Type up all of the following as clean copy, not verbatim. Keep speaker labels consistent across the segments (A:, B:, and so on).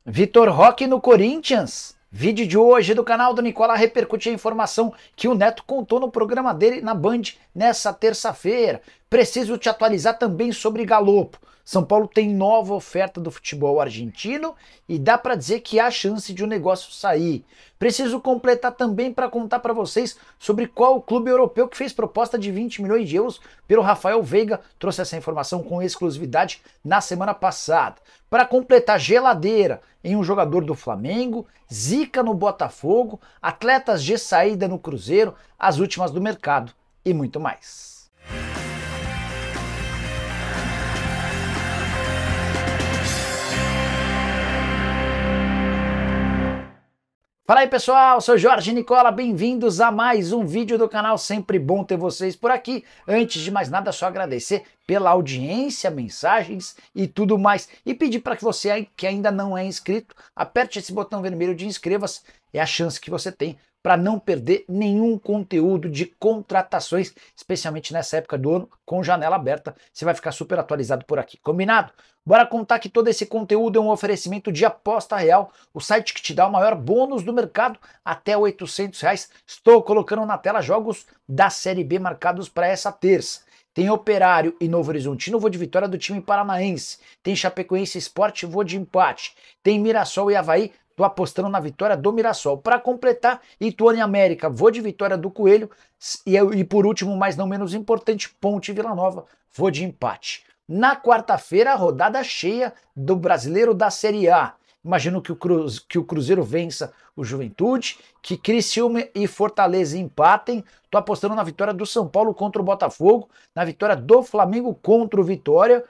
A: Vitor Roque no Corinthians. Vídeo de hoje do canal do Nicola repercute a informação que o Neto contou no programa dele na Band nessa terça-feira. Preciso te atualizar também sobre Galopo. São Paulo tem nova oferta do futebol argentino e dá para dizer que há chance de o negócio sair. Preciso completar também para contar para vocês sobre qual clube europeu que fez proposta de 20 milhões de euros pelo Rafael Veiga. Trouxe essa informação com exclusividade na semana passada. Para completar, geladeira em um jogador do Flamengo, zica no Botafogo, atletas de saída no Cruzeiro, as últimas do mercado e muito mais. Fala aí pessoal, sou Jorge Nicola, bem-vindos a mais um vídeo do canal, sempre bom ter vocês por aqui. Antes de mais nada, só agradecer pela audiência, mensagens e tudo mais. E pedir para que você que ainda não é inscrito, aperte esse botão vermelho de inscreva-se, é a chance que você tem para não perder nenhum conteúdo de contratações, especialmente nessa época do ano, com janela aberta, você vai ficar super atualizado por aqui, combinado? Bora contar que todo esse conteúdo é um oferecimento de Aposta Real, o site que te dá o maior bônus do mercado, até R$ 800. Estou colocando na tela jogos da Série B marcados para essa terça. Tem Operário e Novo Horizontino, vou de vitória do time paranaense. Tem Chapecoense Sport, vou de empate. Tem Mirassol e Avaí, tô apostando na vitória do Mirassol. Para completar, Ituano e América, vou de vitória do Coelho. E por último, mas não menos importante, Ponte e Vila Nova, vou de empate. Na quarta-feira, rodada cheia do Brasileiro da Série A. Imagino que o Cruzeiro vença o Juventude, que Criciúma e Fortaleza empatem. Tô apostando na vitória do São Paulo contra o Botafogo, na vitória do Flamengo contra o Vitória,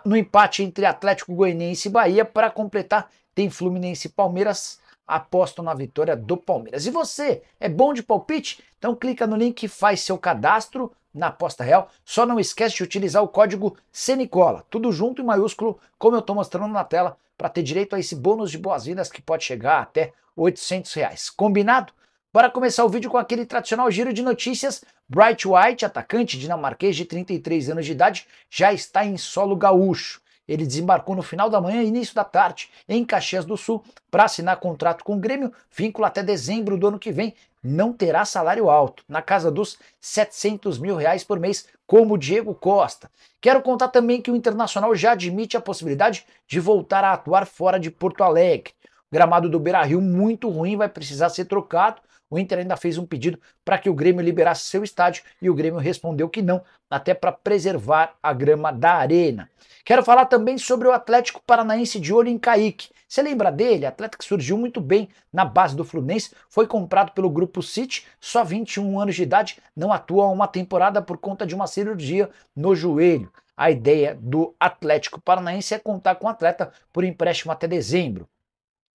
A: no empate entre Atlético Goianiense e Bahia. Para completar, tem Fluminense e Palmeiras. Aposto na vitória do Palmeiras. E você, é bom de palpite? Então clica no link e faz seu cadastro na Aposta Real. Só não esquece de utilizar o código CNICOLA, tudo junto em maiúsculo, como eu estou mostrando na tela, para ter direito a esse bônus de boas-vindas que pode chegar até R$ 800. Combinado? Bora começar o vídeo com aquele tradicional giro de notícias. Bright White, atacante dinamarquês de 33 anos de idade, já está em solo gaúcho. Ele desembarcou no final da manhã e início da tarde em Caxias do Sul para assinar contrato com o Grêmio, vínculo até dezembro do ano que vem. Não terá salário alto, na casa dos R$ 700 mil por mês, como o Diego Costa. Quero contar também que o Internacional já admite a possibilidade de voltar a atuar fora de Porto Alegre. O gramado do Beira-Rio, muito ruim, vai precisar ser trocado. O Inter ainda fez um pedido para que o Grêmio liberasse seu estádio e o Grêmio respondeu que não, até para preservar a grama da arena. Quero falar também sobre o Atlético Paranaense de olho em Kaique. Você lembra dele? Atleta que surgiu muito bem na base do Fluminense, foi comprado pelo Grupo City, só 21 anos de idade, não atua há uma temporada por conta de uma cirurgia no joelho. A ideia do Atlético Paranaense é contar com o atleta por empréstimo até dezembro.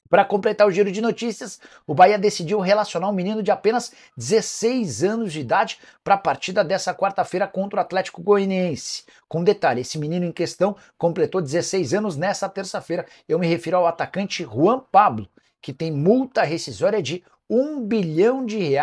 A: Para completar o giro de notícias, o Bahia decidiu relacionar um menino de apenas 16 anos de idade para a partida dessa quarta-feira contra o Atlético Goianiense. Com detalhe, esse menino em questão completou 16 anos nessa terça-feira. Eu me refiro ao atacante Juan Pablo, que tem multa rescisória de R$ 1 bilhão e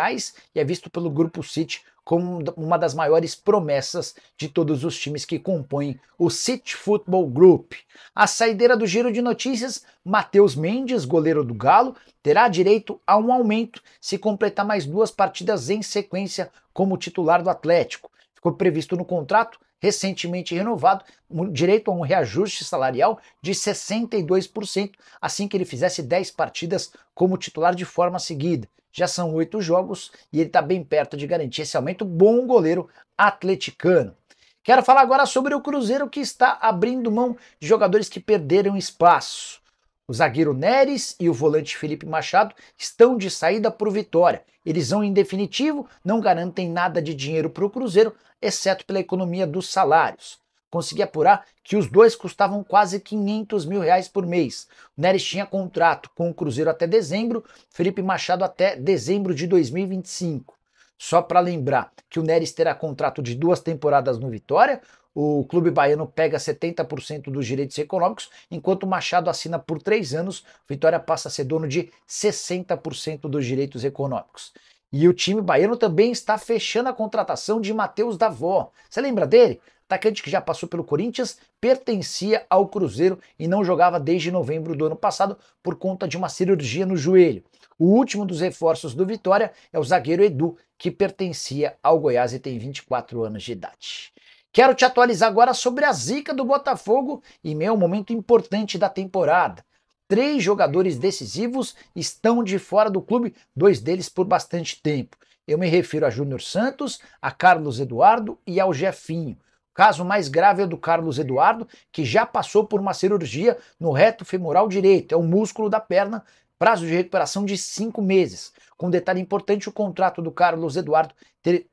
A: é visto pelo Grupo City como uma das maiores promessas de todos os times que compõem o City Football Group. A saideira do giro de notícias, Matheus Mendes, goleiro do Galo, terá direito a um aumento se completar mais 2 partidas em sequência como titular do Atlético. Ficou previsto no contrato, recentemente renovado, direito a um reajuste salarial de 62% assim que ele fizesse 10 partidas como titular de forma seguida. Já são 8 jogos e ele está bem perto de garantir esse aumento. Bom goleiro atleticano. Quero falar agora sobre o Cruzeiro, que está abrindo mão de jogadores que perderam espaço. O zagueiro Neres e o volante Felipe Machado estão de saída por Vitória. Eles vão em definitivo, não garantem nada de dinheiro para o Cruzeiro, exceto pela economia dos salários. Consegui apurar que os dois custavam quase R$ 500 mil por mês. O Neres tinha contrato com o Cruzeiro até dezembro, Felipe Machado até dezembro de 2025. Só para lembrar que o Neres terá contrato de 2 temporadas no Vitória, o clube baiano pega 70% dos direitos econômicos, enquanto o Machado assina por 3 anos, Vitória passa a ser dono de 60% dos direitos econômicos. E o time baiano também está fechando a contratação de Matheus Davó. Você lembra dele? atacante que já passou pelo Corinthians, pertencia ao Cruzeiro e não jogava desde novembro do ano passado por conta de uma cirurgia no joelho. O último dos reforços do Vitória é o zagueiro Edu, que pertencia ao Goiás e tem 24 anos de idade. Quero te atualizar agora sobre a zica do Botafogo em meio ao momento importante da temporada. 3 jogadores decisivos estão de fora do clube, 2 deles por bastante tempo. Eu me refiro a Júnior Santos, a Carlos Eduardo e ao Jefinho. O caso mais grave é o do Carlos Eduardo, que já passou por uma cirurgia no reto femoral direito, é o músculo da perna, prazo de recuperação de 5 meses. Com um detalhe importante, o contrato do Carlos Eduardo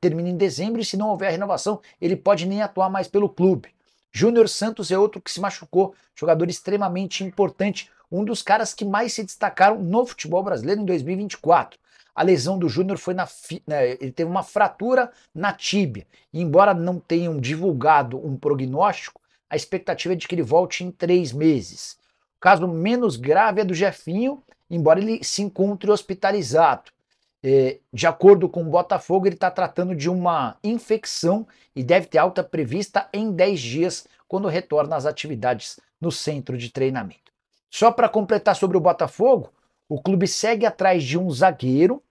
A: termina em dezembro e se não houver renovação, ele pode nem atuar mais pelo clube. Júnior Santos é outro que se machucou, jogador extremamente importante, um dos caras que mais se destacaram no futebol brasileiro em 2024. A lesão do Júnior foi ele teve uma fratura na tíbia. E embora não tenham divulgado um prognóstico, a expectativa é de que ele volte em 3 meses. O caso menos grave é do Jefinho, embora ele se encontre hospitalizado. De acordo com o Botafogo, ele está tratando de uma infecção e deve ter alta prevista em 10 dias, quando retorna às atividades no centro de treinamento. Só para completar sobre o Botafogo, o clube segue atrás de um zagueiro,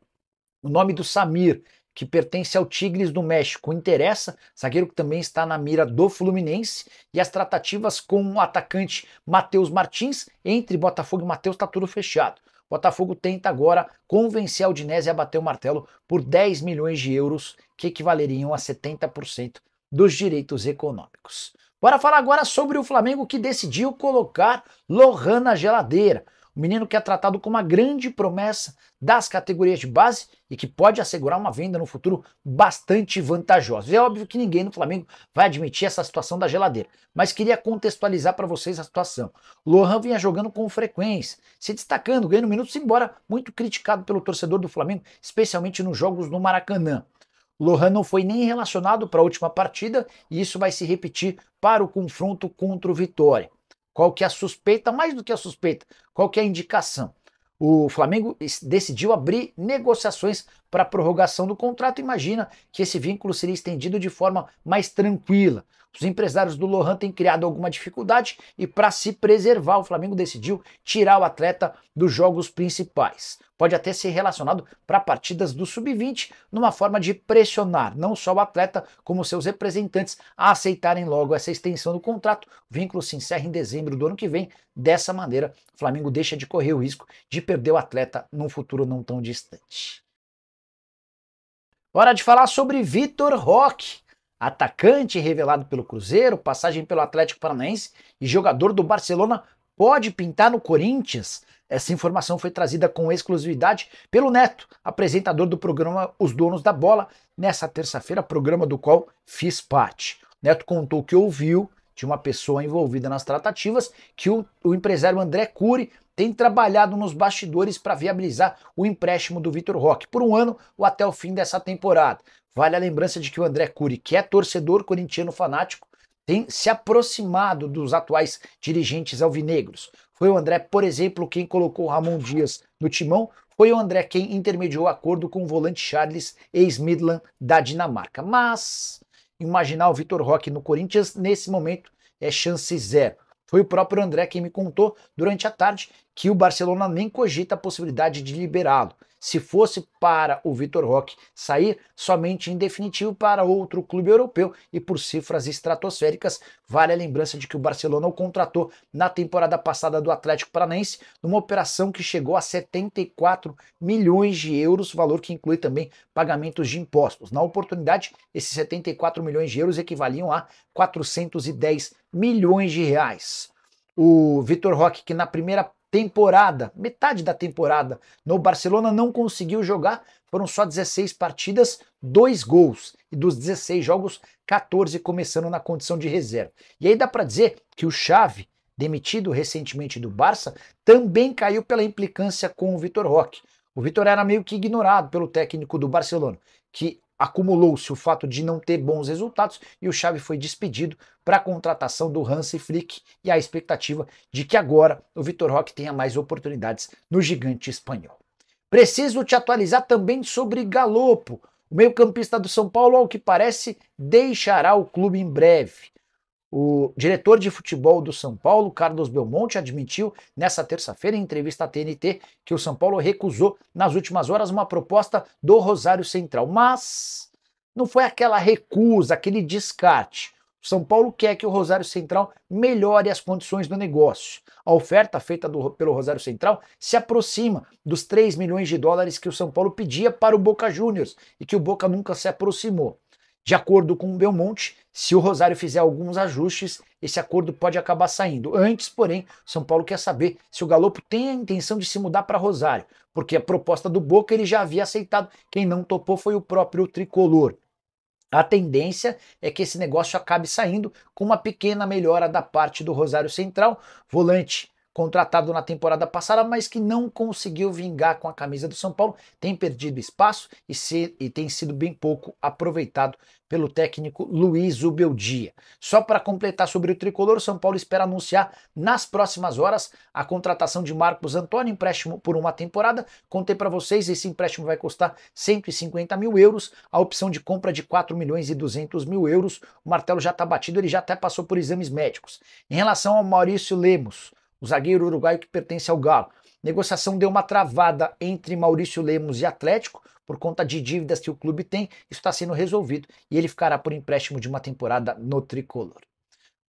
A: o nome do Samir, que pertence ao Tigres do México, interessa, zagueiro que também está na mira do Fluminense, e as tratativas com o atacante Matheus Martins, entre Botafogo e Matheus está tudo fechado. Botafogo tenta agora convencer a Udinese a bater o martelo por 10 milhões de euros, que equivaleriam a 70% dos direitos econômicos. Bora falar agora sobre o Flamengo, que decidiu colocar Lohan na geladeira. O menino que é tratado como uma grande promessa das categorias de base e que pode assegurar uma venda no futuro bastante vantajosa. É óbvio que ninguém no Flamengo vai admitir essa situação da geladeira, mas queria contextualizar para vocês a situação. O Lohan vinha jogando com frequência, se destacando, ganhando minutos, embora muito criticado pelo torcedor do Flamengo, especialmente nos jogos no Maracanã. O Lohan não foi nem relacionado para a última partida e isso vai se repetir para o confronto contra o Vitória. Qual que é a suspeita? Mais do que a suspeita, qual que é a indicação? O Flamengo decidiu abrir negociações para a prorrogação do contrato. Imagina que esse vínculo seria estendido de forma mais tranquila. Os empresários do Lohan têm criado alguma dificuldade e para se preservar, o Flamengo decidiu tirar o atleta dos jogos principais. Pode até ser relacionado para partidas do Sub-20, numa forma de pressionar não só o atleta, como seus representantes a aceitarem logo essa extensão do contrato. O vínculo se encerra em dezembro do ano que vem. Dessa maneira, o Flamengo deixa de correr o risco de perder o atleta num futuro não tão distante. Hora de falar sobre Vitor Roque. Atacante revelado pelo Cruzeiro, passagem pelo Atlético Paranaense e jogador do Barcelona, pode pintar no Corinthians? Essa informação foi trazida com exclusividade pelo Neto, apresentador do programa Os Donos da Bola, nessa terça-feira, programa do qual fiz parte. Neto contou que ouviu de uma pessoa envolvida nas tratativas que o empresário André Cury tem trabalhado nos bastidores para viabilizar o empréstimo do Vitor Roque por 1 ano ou até o fim dessa temporada. Vale a lembrança de que o André Cury, que é torcedor corintiano fanático, tem se aproximado dos atuais dirigentes alvinegros. Foi o André, por exemplo, quem colocou o Ramon Dias no timão, foi o André quem intermediou o acordo com o volante Charles, ex-Midland da Dinamarca. Mas imaginar o Vitor Roque no Corinthians, nesse momento, é chance zero. Foi o próprio André quem me contou durante a tarde que o Barcelona nem cogita a possibilidade de liberá-lo. Se fosse para o Vitor Roque sair, somente em definitivo para outro clube europeu e por cifras estratosféricas. Vale a lembrança de que o Barcelona o contratou na temporada passada do Atlético Paranaense, numa operação que chegou a 74 milhões de euros, valor que inclui também pagamentos de impostos. Na oportunidade, esses 74 milhões de euros equivaliam a 410 milhões de reais. O Vitor Roque, que na primeira temporada, metade da temporada, no Barcelona não conseguiu jogar, foram só 16 partidas, 2 gols, e dos 16 jogos, 14 começando na condição de reserva. E aí dá para dizer que o Xavi, demitido recentemente do Barça, também caiu pela implicância com o Vitor Roque. O Vitor era meio que ignorado pelo técnico do Barcelona, que acumulou-se o fato de não ter bons resultados e o Xavi foi despedido para a contratação do Hansi Flick e a expectativa de que agora o Vitor Roque tenha mais oportunidades no gigante espanhol. Preciso te atualizar também sobre Galopo. O meio-campista do São Paulo, ao que parece, deixará o clube em breve. O diretor de futebol do São Paulo, Carlos Belmonte, admitiu nessa terça-feira, em entrevista à TNT, que o São Paulo recusou nas últimas horas uma proposta do Rosário Central. Mas não foi aquela recusa, aquele descarte. O São Paulo quer que o Rosário Central melhore as condições do negócio. A oferta feita pelo Rosário Central se aproxima dos 3 milhões de dólares que o São Paulo pedia para o Boca Juniors e que o Boca nunca se aproximou. De acordo com o Belmonte, se o Rosário fizer alguns ajustes, esse acordo pode acabar saindo. Antes, porém, São Paulo quer saber se o Galopo tem a intenção de se mudar para Rosário, porque a proposta do Boca ele já havia aceitado. Quem não topou foi o próprio tricolor. A tendência é que esse negócio acabe saindo com uma pequena melhora da parte do Rosário Central, volante contratado na temporada passada, mas que não conseguiu vingar com a camisa do São Paulo, tem perdido espaço e tem sido bem pouco aproveitado pelo técnico Luiz Ubeldia. Só para completar sobre o tricolor, o São Paulo espera anunciar nas próximas horas a contratação de Marcos Antônio, empréstimo por uma temporada. Contei para vocês, esse empréstimo vai custar 150 mil euros, a opção de compra de 4 milhões e 200 mil euros. O martelo já está batido, ele já até passou por exames médicos. Em relação ao Maurício Lemos, o zagueiro uruguaio que pertence ao Galo. Negociação deu uma travada entre Maurício Lemos e Atlético por conta de dívidas que o clube tem. Isso está sendo resolvido e ele ficará por empréstimo de uma temporada no tricolor.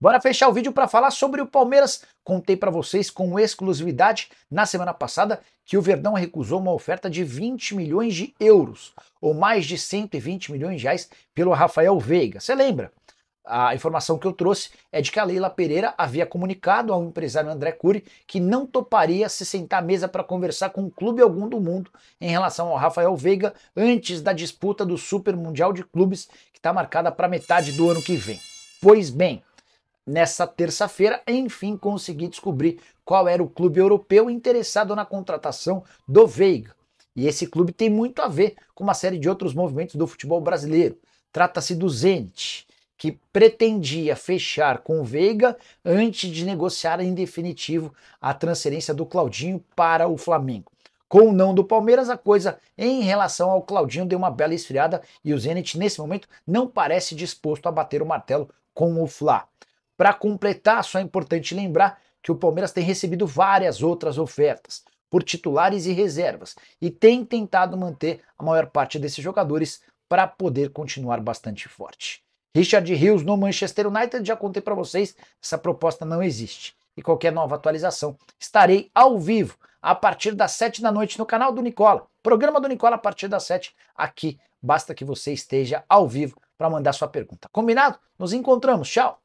A: Bora fechar o vídeo para falar sobre o Palmeiras. Contei para vocês com exclusividade na semana passada que o Verdão recusou uma oferta de 20 milhões de euros, ou mais de 120 milhões de reais, pelo Rafael Veiga. Você lembra? A informação que eu trouxe é de que a Leila Pereira havia comunicado ao empresário André Cury que não toparia se sentar à mesa para conversar com um clube algum do mundo em relação ao Rafael Veiga antes da disputa do Super Mundial de Clubes, que está marcada para metade do ano que vem. Pois bem, nessa terça-feira, enfim, consegui descobrir qual era o clube europeu interessado na contratação do Veiga. E esse clube tem muito a ver com uma série de outros movimentos do futebol brasileiro. Trata-se do Zenit, que pretendia fechar com o Veiga antes de negociar em definitivo a transferência do Claudinho para o Flamengo. Com o não do Palmeiras, a coisa em relação ao Claudinho deu uma bela esfriada e o Zenit, nesse momento, não parece disposto a bater o martelo com o Fla. Para completar, só é importante lembrar que o Palmeiras tem recebido várias outras ofertas por titulares e reservas e tem tentado manter a maior parte desses jogadores para poder continuar bastante forte. Richard Rios no Manchester United, já contei para vocês, essa proposta não existe. E qualquer nova atualização, estarei ao vivo a partir das 7 da noite no canal do Nicola. Programa do Nicola a partir das 7 aqui. Basta que você esteja ao vivo para mandar sua pergunta. Combinado? Nos encontramos. Tchau!